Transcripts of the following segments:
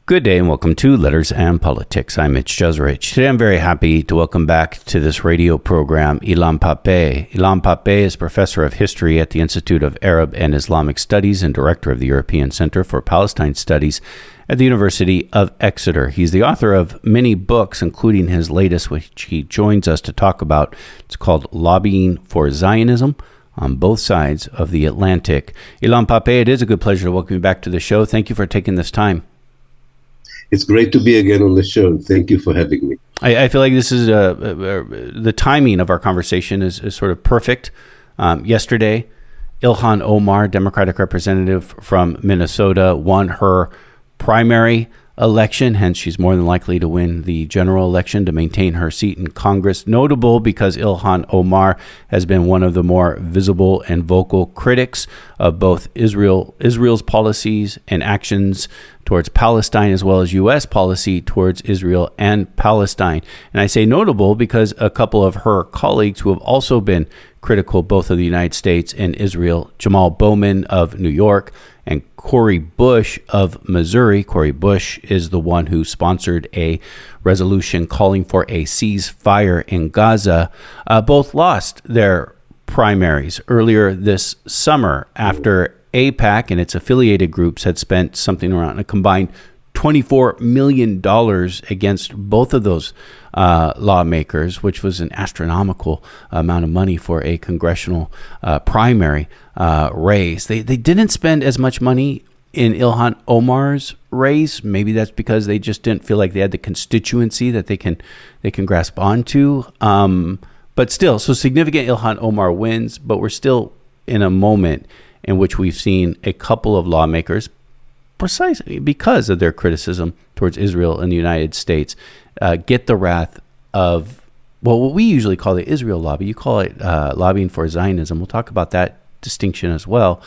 Good day and welcome to Letters and Politics. I'm Mitch Jeserich. Today I'm very happy to welcome back to this radio program Ilan Pappe. Ilan Pappe is professor of history at the Institute of Arab and Islamic Studies and director of the European Center for Palestine Studies at the University of Exeter. He's the author of many books, including his latest, which he joins us to talk about. It's called Lobbying for Zionism on Both Sides of the Atlantic. Ilan Pappe, it is a good pleasure to welcome you back to the show. Thank you for taking this time. It's great to be again on the show. Thank you for having me. I feel like this is the timing of our conversation is sort of perfect. Yesterday, Ilhan Omar, Democratic representative from Minnesota, won her primary election. Hence, she's more than likely to win the general election to maintain her seat in Congress. Notable because Ilhan Omar has been one of the more visible and vocal critics of both Israel's policies and actions towards Palestine, as well as U.S. policy towards Israel and Palestine. And I say notable because a couple of her colleagues who have also been critical both of the United States and Israel, Jamal Bowman of New York and Cori Bush of Missouri. Cori Bush is the one who sponsored a resolution calling for a ceasefire in Gaza. Both lost their primaries earlier this summer after APAC and its affiliated groups had spent something around a combined $24 million against both of those lawmakers, which was an astronomical amount of money for a congressional primary race. They didn't spend as much money in Ilhan Omar's race. Maybe that's because they just didn't feel like they had the constituency that they can grasp onto. But still, so significant Ilhan Omar wins, but we're still in a moment in which we've seen a couple of lawmakers, precisely because of their criticism towards Israel and the United States, get the wrath of, well, what we usually call the Israel lobby. You call it lobbying for Zionism. We'll talk about that distinction as well.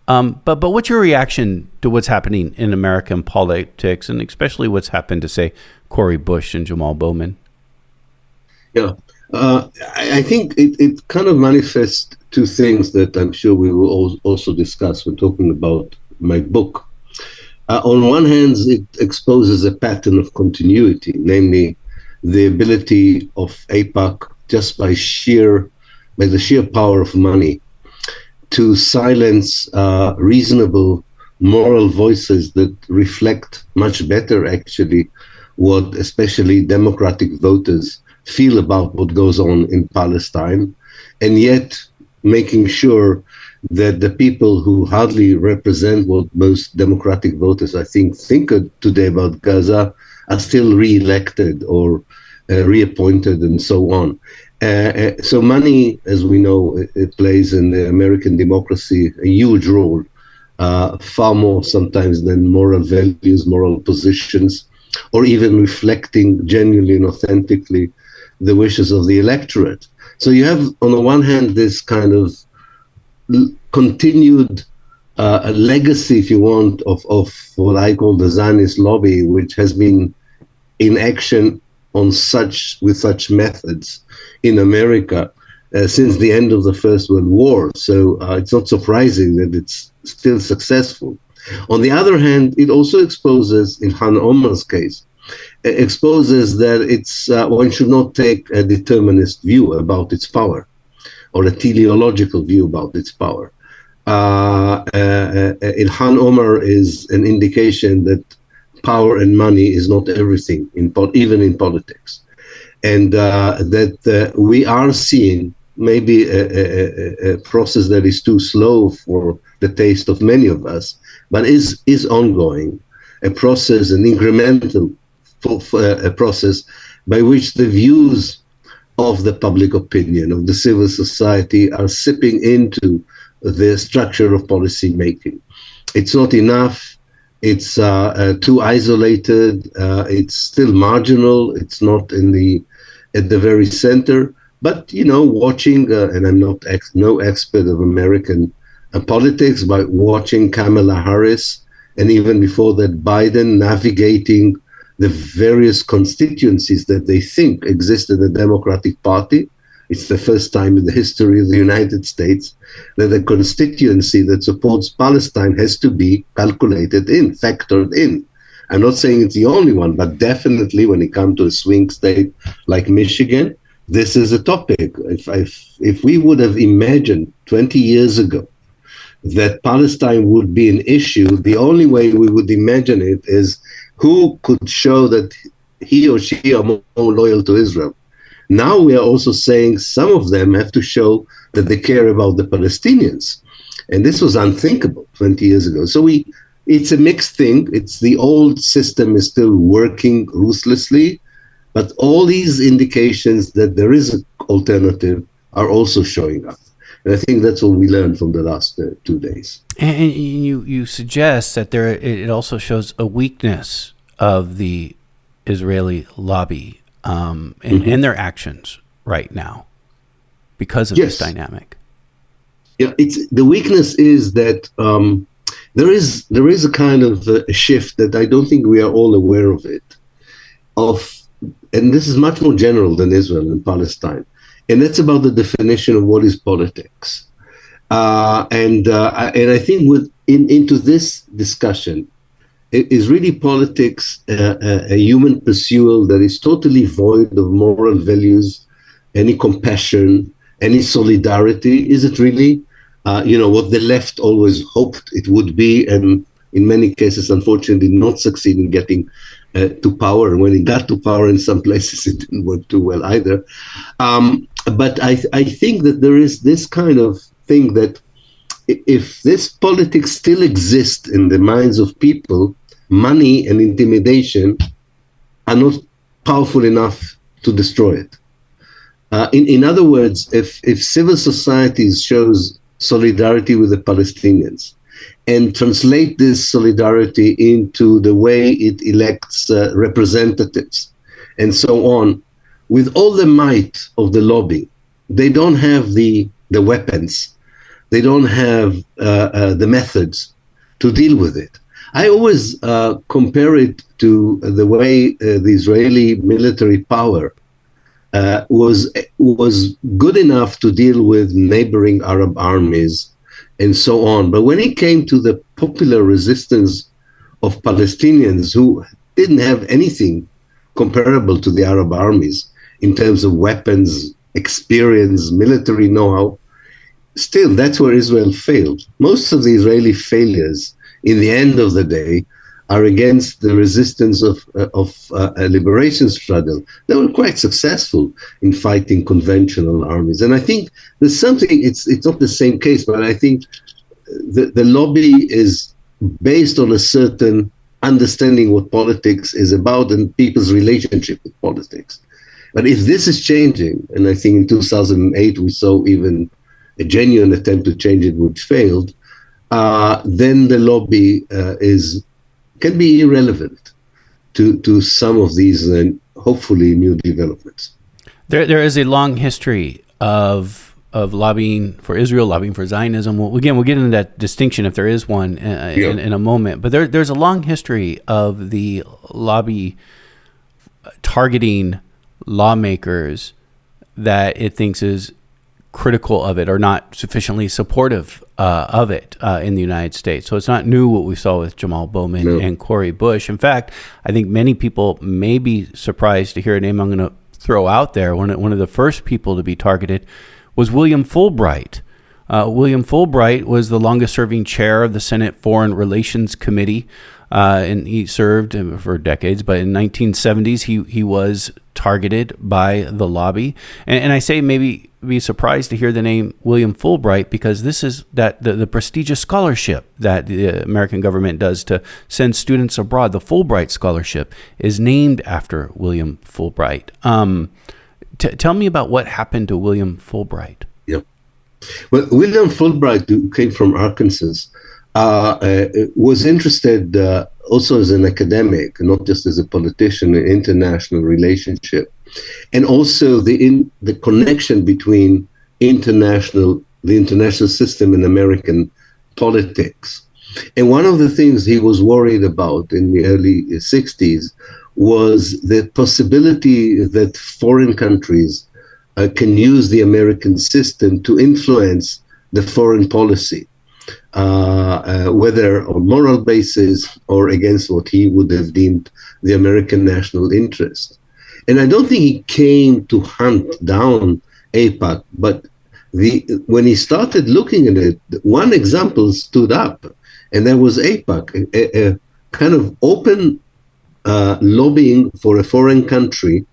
But what's your reaction to what's happening in American politics, and especially what's happened to, say, Cori Bush and Jamal Bowman? Yeah, I think it kind of manifests two things that I'm sure we will also discuss when talking about my book. On one hand, it exposes a pattern of continuity, namely the ability of APAC, just by the sheer power of money, to silence reasonable moral voices that reflect much better, actually, what especially democratic voters feel about what goes on in Palestine, and yet making sure that the people who hardly represent what most democratic voters, I think today about Gaza are still re-elected or reappointed and so on. So money, as we know, it plays in the American democracy a huge role, far more sometimes than moral values, moral positions, or even reflecting genuinely and authentically the wishes of the electorate. So you have, on the one hand, this kind of continued legacy, if you want, of what I call the Zionist lobby, which has been in action with such methods in America since the end of the First World War. So it's not surprising that it's still successful. On the other hand, it also exposes, in Ilhan Omar's case, exposes that one should not take a determinist view about its power, or a teleological view about its power. Ilhan Omar is an indication that power and money is not everything, even in politics. And that we are seeing maybe a process that is too slow for the taste of many of us, but is ongoing, a process, an incremental a process by which the views of the public opinion, of the civil society, are seeping into the structure of policy making. It's not enough. It's too isolated. It's still marginal. It's not at the very center. But watching, and I'm no expert of American politics, but watching Kamala Harris and even before that Biden navigating the various constituencies that they think exist in the Democratic Party. It's the first time in the history of the United States that a constituency that supports Palestine has to be factored in I'm not saying it's the only one, but definitely when it comes to a swing state like Michigan, this is a topic. If we would have imagined 20 years ago that Palestine would be an issue, the only way we would imagine it is who could show that he or she are more loyal to Israel. Now we are also saying some of them have to show that they care about the Palestinians. And this was unthinkable 20 years ago. So it's a mixed thing. It's the old system is still working ruthlessly, but all these indications that there is an alternative are also showing up. And I think that's what we learned from the last 2 days. And you suggest that it also shows a weakness of the Israeli lobby and their actions right now because of this dynamic. Yeah, the weakness is that there is a kind of a shift that I don't think we are all aware of it. And this is much more general than Israel and Palestine, and that's about the definition of what is politics. And I think into this discussion, it is really politics a human pursuit that is totally void of moral values, any compassion, any solidarity? Is it really, what the left always hoped it would be, and in many cases, unfortunately, not succeed in getting to power. And when it got to power in some places, it didn't work too well either. But I think that there is this kind of thing that if this politics still exists in the minds of people, money and intimidation are not powerful enough to destroy it. In other words, if civil societies shows solidarity with the Palestinians and translate this solidarity into the way it elects representatives and so on, with all the might of the lobby, they don't have the weapons, they don't have the methods to deal with it. I always compare it to the way the Israeli military power was good enough to deal with neighboring Arab armies and so on. But when it came to the popular resistance of Palestinians who didn't have anything comparable to the Arab armies in terms of weapons, experience, military know-how, still that's where Israel failed. Most of the Israeli failures in the end of the day are against the resistance of a liberation struggle. They were quite successful in fighting conventional armies. And I think there's something, it's not the same case, but I think the lobby is based on a certain understanding what politics is about and people's relationship with politics. But if this is changing, and I think in 2008 we saw even a genuine attempt to change it which failed, then the lobby can be irrelevant to some of these hopefully new developments. There is a long history of lobbying for Israel, lobbying for Zionism. We'll get into that distinction if there is one in a moment. But there's a long history of the lobby targeting lawmakers that it thinks is critical of it or not sufficiently supportive of it in the United States. So it's not new what we saw with Jamal Bowman and Cori Bush. In fact, I think many people may be surprised to hear a name I'm going to throw out there. One of the first people to be targeted was William Fulbright. William Fulbright was the longest serving chair of the Senate Foreign Relations Committee, and he served for decades, but in the 1970s he was targeted by the lobby. And I say maybe be surprised to hear the name William Fulbright because this is the prestigious scholarship that the American government does to send students abroad. The Fulbright Scholarship is named after William Fulbright. Tell me about what happened to William Fulbright. Yeah. Well, William Fulbright, who came from Arkansas, was interested also as an academic, not just as a politician, in international relationship, and also the connection between the international system and American politics. And one of the things he was worried about in the early 60s was the possibility that foreign countries can use the American system to influence the foreign policy. whether on moral basis or against what he would have deemed the American national interest. And I don't think he came to hunt down APAC, but when he started looking at it, one example stood up, and that was APAC, a kind of open lobbying for a foreign country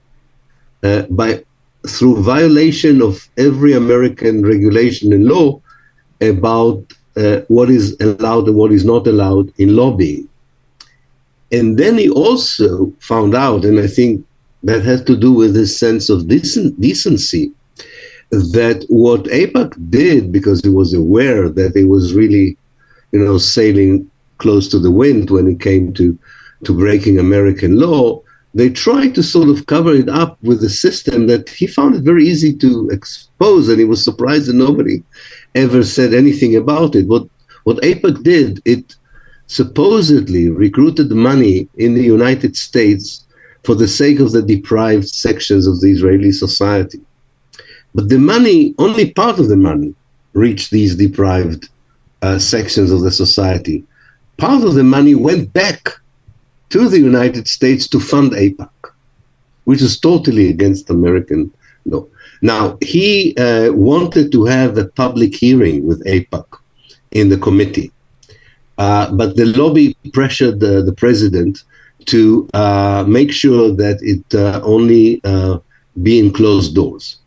through violation of every American regulation and law about what is allowed and what is not allowed in lobbying. And then he also found out, and I think that has to do with this sense of decency, that what APAC did, because he was aware that it was really, sailing close to the wind when it came to breaking American law, they tried to sort of cover it up with a system that he found it very easy to expose, and he was surprised that nobody ever said anything about it. What APAC did, it supposedly recruited money in the United States for the sake of the deprived sections of the Israeli society. But the money, only part of the money, reached these deprived sections of the society. Part of the money went back to the United States to fund APAC, which is totally against American law. Now, he wanted to have a public hearing with APAC in the committee, but the lobby pressured the president to make sure that it only be in closed doors.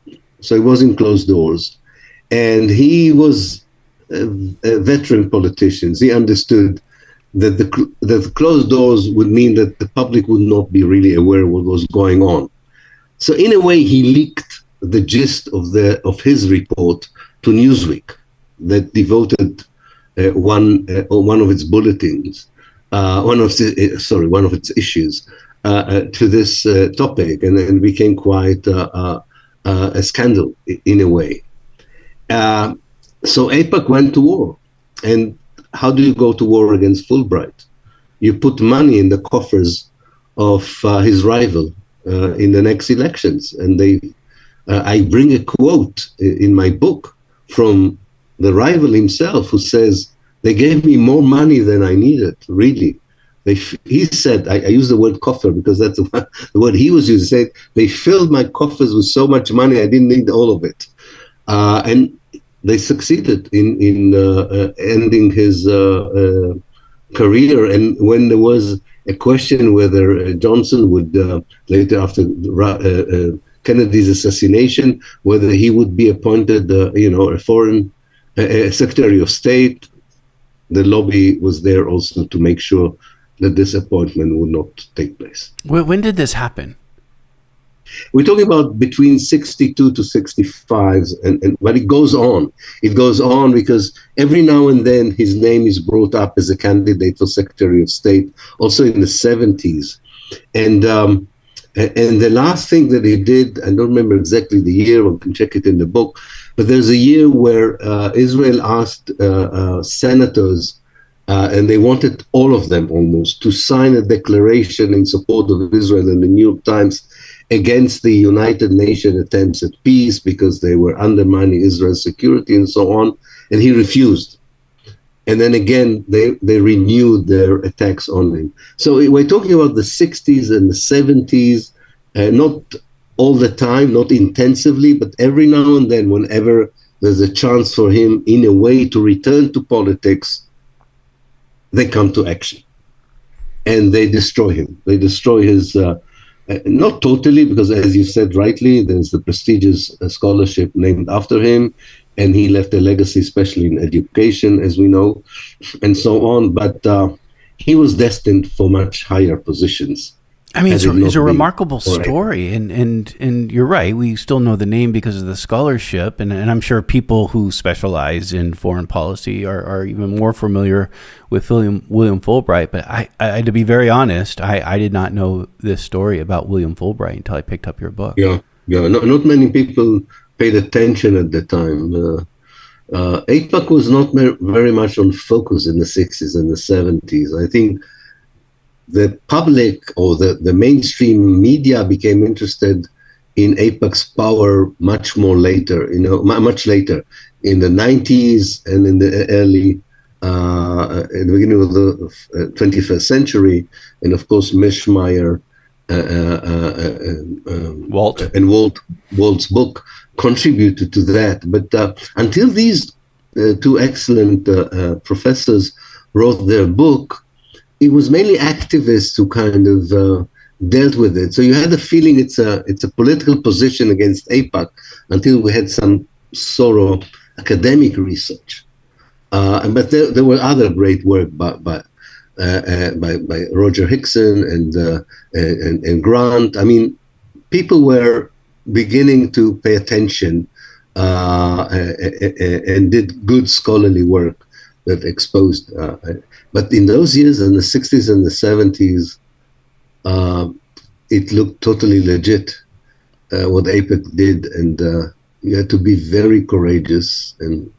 So it was in closed doors. And he was a veteran politician. He understood that the closed doors would mean that the public would not be really aware of what was going on. So in a way, he leaked the gist of his report to Newsweek, that devoted one of its bulletins, one of its issues to this topic, and it became quite a scandal in a way. So APAC went to war, and how do you go to war against Fulbright? You put money in the coffers of his rival in the next elections. And I bring a quote in my book from the rival himself, who says, "They gave me more money than I needed, really." He said, I use the word coffer because that's the word he was using. He said, "They filled my coffers with so much money, I didn't need all of it." And they succeeded in ending his career. And when there was a question whether Johnson would, later after Kennedy's assassination, whether he would be appointed, a foreign Secretary of State, the lobby was there also to make sure that this appointment would not take place. When did this happen? We're talking about between 62 to 65, but it goes on. It goes on because every now and then his name is brought up as a candidate for Secretary of State, also in the 70s. And the last thing that he did, I don't remember exactly the year, I can check it in the book, but there's a year where Israel asked senators, and they wanted all of them almost, to sign a declaration in support of Israel in the New York Times against the United Nations attempts at peace because they were undermining Israel's security and so on. And he refused. And then again, they renewed their attacks on him. So we're talking about the 60s and the 70s, not all the time, not intensively, but every now and then, whenever there's a chance for him in a way to return to politics, they come to action. And they destroy him. They destroy his... not totally, because as you said rightly, there's the prestigious scholarship named after him, and he left a legacy, especially in education, as we know, and so on. But he was destined for much higher positions. I mean, it's a remarkable story, and you're right. We still know the name because of the scholarship, and I'm sure people who specialize in foreign policy are even more familiar with William Fulbright. But I to be very honest, I did not know this story about William Fulbright until I picked up your book. Yeah. Not many people paid attention at the time. APAC was not very much on focus in the 60s and the 70s. I think the public or the mainstream media became interested in APAC's power much later in the 90s and in the early in the beginning of the 21st century, and of course Meschmeyer and Walt's book contributed to that. But until these two excellent professors wrote their book, it was mainly activists who kind of dealt with it. So you had the feeling it's a political position against APAC until we had some sort of academic research. But there were other great work by Roger Hickson and Grant. I mean, people were beginning to pay attention and did good scholarly work that exposed. But in those years, in the 60s and the 70s, it looked totally legit what APAC did, and you had to be very courageous, and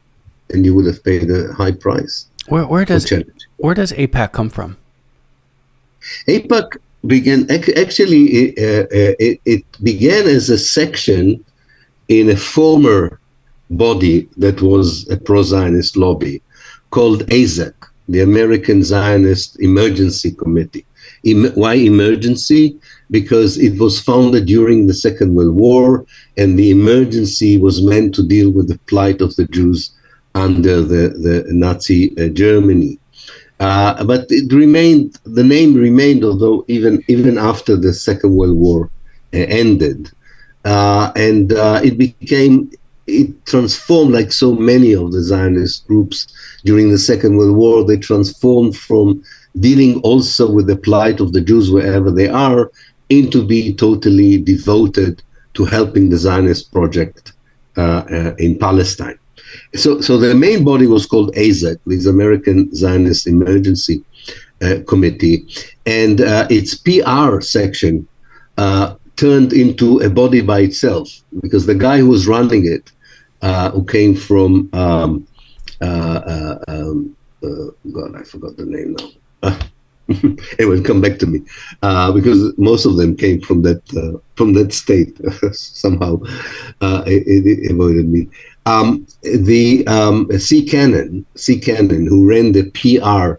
you would have paid a high price. Where does APAC come from? APAC began actually. It began as a section in a former body that was a pro-Zionist lobby called AZEC, the American Zionist Emergency Committee. Why emergency? Because it was founded during the Second World War, and the emergency was meant to deal with the plight of the Jews under the Nazi Germany. But it remained, the name remained, although even after the Second World War ended. And it transformed, like so many of the Zionist groups during the Second World War. They transformed from dealing also with the plight of the Jews wherever they are into being totally devoted to helping the Zionist project in Palestine. So the main body was called AZEC, the American Zionist Emergency Committee, and its PR section turned into a body by itself, because the guy who was running it, who came from God, I forgot the name now. It will come back to me, because most of them came from that state. Somehow it avoided me. C. Cannon, who ran the PR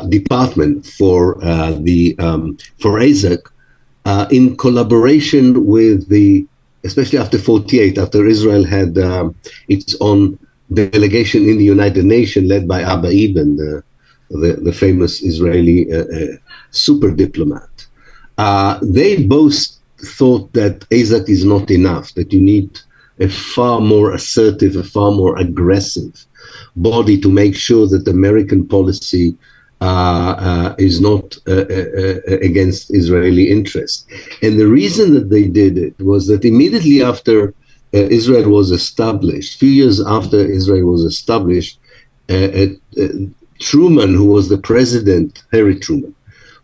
department for AZEC, in collaboration with especially after 48, after Israel had its own delegation in the United Nations led by Abba Eban, the famous Israeli super diplomat. They both thought that AZEC is not enough, that you need a far more assertive, a far more aggressive body to make sure that American policy is not against Israeli interests. And the reason that they did it was that immediately after Israel was established, a few years after Israel was established, Truman, who was the president, Harry Truman,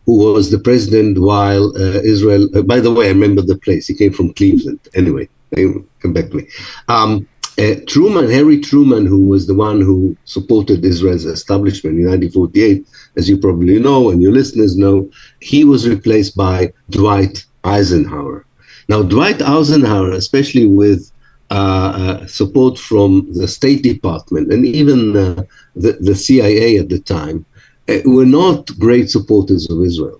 who was the president while Israel, by the way, I remember the place, he came from Cleveland. Anyway, come back to me. Harry Truman, who was the one who supported Israel's establishment in 1948, as you probably know and your listeners know, he was replaced by Dwight Eisenhower. Now, Dwight Eisenhower, especially with support from the State Department and even the CIA at the time, were not great supporters of Israel.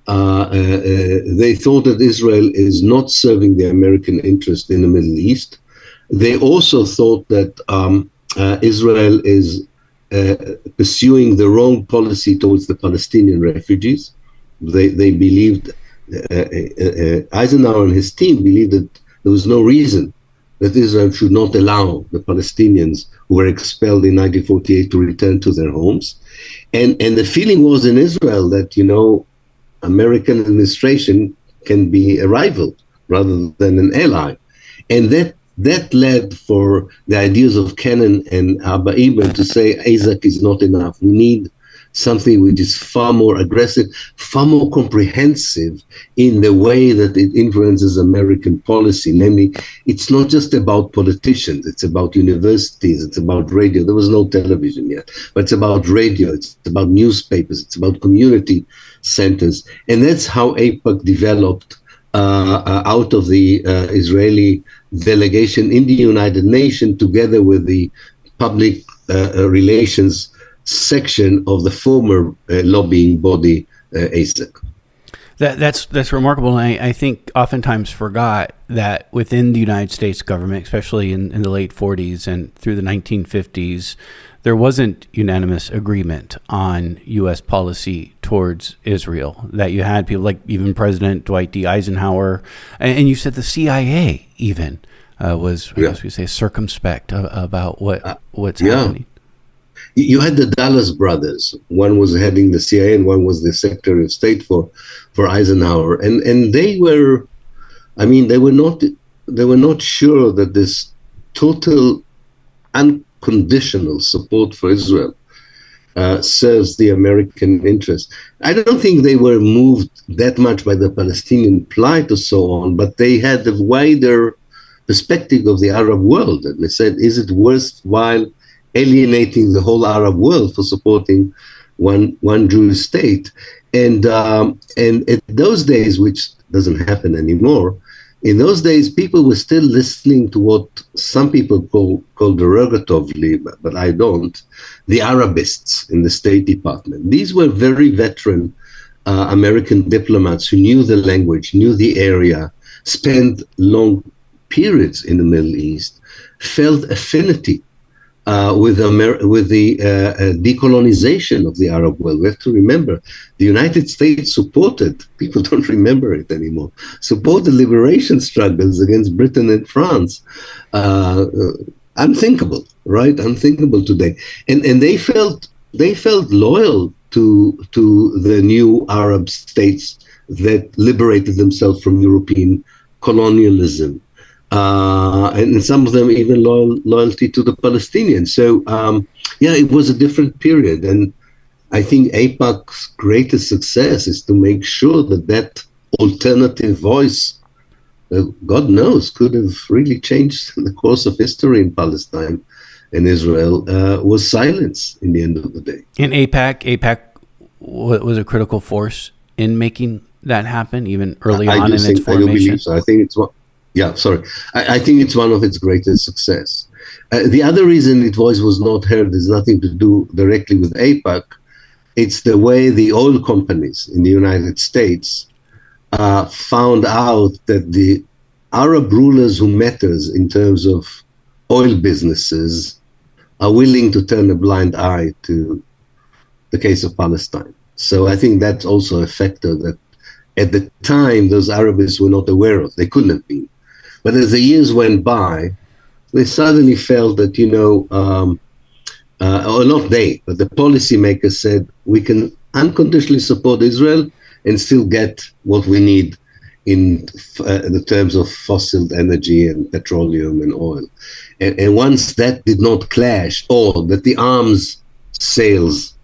They thought that Israel is not serving the American interest in the Middle East. They also thought that Israel is pursuing the wrong policy towards the Palestinian refugees. They believed, Eisenhower and his team believed that there was no reason that Israel should not allow the Palestinians who were expelled in 1948 to return to their homes. And the feeling was in Israel that, American administration can be a rival rather than an ally. And that led for the ideas of Cannon and Abba Eban to say AZEC is not enough. We need something which is far more aggressive, far more comprehensive in the way that it influences American policy. Namely, it's not just about politicians, it's about universities, it's about radio. There was no television yet, but it's about radio, it's about newspapers, it's about community centers. And that's how APAC developed out of the Israeli delegation in the United Nations, together with the public relations section of the former lobbying body, APAC. That's remarkable. And I think oftentimes forgot that within the United States government, especially in the late 40s and through the 1950s, there wasn't unanimous agreement on U.S. policy towards Israel. That you had people like even President Dwight D. Eisenhower, and you said the CIA even was, I guess we say, circumspect about what's happening. You had the Dallas brothers. One was heading the CIA, and one was the Secretary of State for Eisenhower. And they were, they were not sure that this total unconditional support for Israel serves the American interest. I don't think they were moved that much by the Palestinian plight or so on, but they had a wider perspective of the Arab world. And they said, is it worthwhile alienating the whole Arab world for supporting one Jewish state? And at those days, which doesn't happen anymore, in those days, people were still listening to what some people call derogatively, but I don't, the Arabists in the State Department. These were very veteran American diplomats who knew the language, knew the area, spent long periods in the Middle East, felt affinity with the decolonization of the Arab world. We have to remember, the United States supported, people don't remember it anymore, supported liberation struggles against Britain and France. Unthinkable, right? Unthinkable today. And they felt loyal to the new Arab states that liberated themselves from European colonialism. And some of them even loyalty to the Palestinians. So, it was a different period. And I think APAC's greatest success is to make sure that alternative voice, God knows, could have really changed the course of history in Palestine and Israel, was silenced in the end of the day. In APAC was a critical force in making that happen, even early on in its formation. I do believe so. I think it's one. Yeah, sorry. I think it's one of its greatest success. The other reason its voice was not heard is nothing to do directly with APAC. It's the way the oil companies in the United States found out that the Arab rulers who matters in terms of oil businesses are willing to turn a blind eye to the case of Palestine. So I think that's also a factor that at the time those Arabists were not aware of. They couldn't have been. But as the years went by, they suddenly felt that, or not they, but the policymakers said, we can unconditionally support Israel and still get what we need in the terms of fossil energy and petroleum and oil. And once that did not clash, or that the arms sales,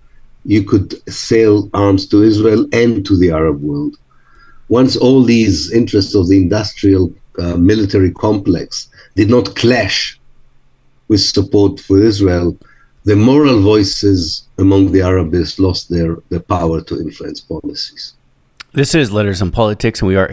you could sell arms to Israel and to the Arab world. Once all these interests of the industrial military complex did not clash with support for Israel, the moral voices among the Arabists lost their power to influence policies. This is Letters on Politics, and we are